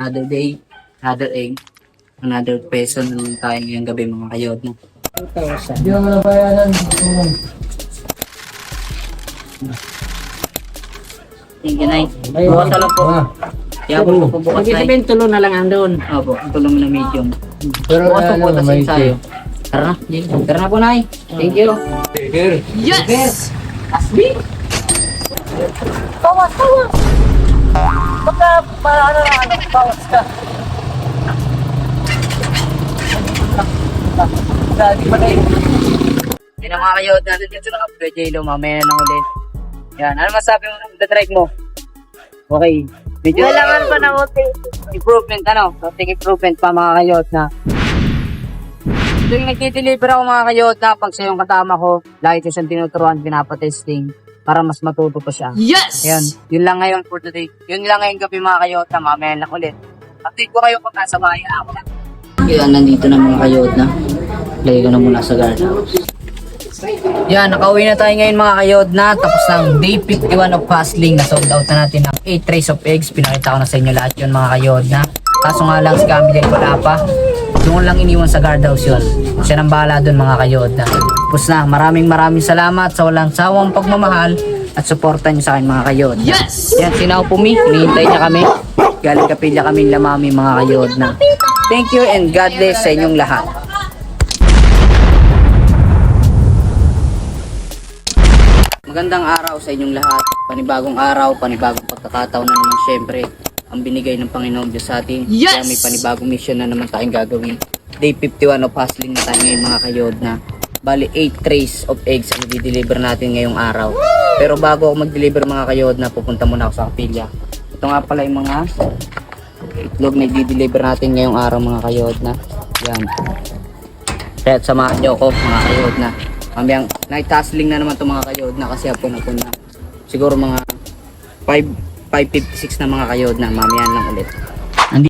Another day, another egg, another peso na naman tayo ngayong gabi mga kayod na. 2,000. Hindi mo nabayaran. Thank you, Nay. Bukas na lang po. Kaya po po bukas, Ibig Nay. sabihin, tulo na lang andun. Opo, tulong na medium. Pero Bukas po ano, butas may tayo. Tara na, Jay. Tara na po, Nay. Thank you. Yes! Asbi! Bawas! Baka, bawas ka. Dati pa tayo. Hindi na mga kayod natin dito na kapag J-Lo, mamaya na ulit. Yan, ano masabi mo ng drive mo? Okay. Medyo Kailangan pa na improvement, konting improvement pa mga kayod na. Tuwing nagtideliver ako mga kayod na pag sa yung katama ko, lagi ko siyang tinuturuan, pinapatesting para mas matuto pa siya. Yes! Ayan, yun lang ngayon for today. Yun lang ngayon gabi mga kayod na mamaya lang ulit. Update ko kayo pag nasa bahay ako na. Yan, nandito na mga kayod na. Lagay ko na muna sa guardhouse. Yan, nakauwi na tayo ngayon mga kayod na. Tapos ng day 51 of hustling na sold out na natin ng 8 trays of eggs. Pinakita ko na sa inyo lahat yun mga kayod na. Kaso nga lang si Camille wala pa. Doon lang iniwan sa guardhouse yun. Siya nang bahala doon mga kayod na. Tapos na, maraming salamat sa walang sawang pagmamahal at suporta niyo sa akin mga kayod. Yes! Yan, sinaw po mi. Hinihintay niya kami. Galing kapilya kami lamami mga kayod na. Thank you and God bless sa inyong lahat. Magandang araw sa inyong lahat. Panibagong araw, panibagong pagkakataon na naman syempre ang binigay ng Panginoon Diyos sa atin. Yes! Kaya may panibagong mission na naman tayong gagawin. Day 51 of hustling na tayo ngayon mga kayod na. Bali 8 trays of eggs ang i-deliver natin ngayong araw. Pero bago ako mag-deliver mga kayod na, pupunta muna ako sa kapilya. Ito nga pala yung mga itlog na i-deliver natin ngayong araw mga kayod na. Yan. Kaya samahan niyo ako mga kayod na. Mamayang night hustling na naman ito mga kayod na kasi hapon na. Siguro mga 5:56 na mga kayod na. Mamayan lang ulit.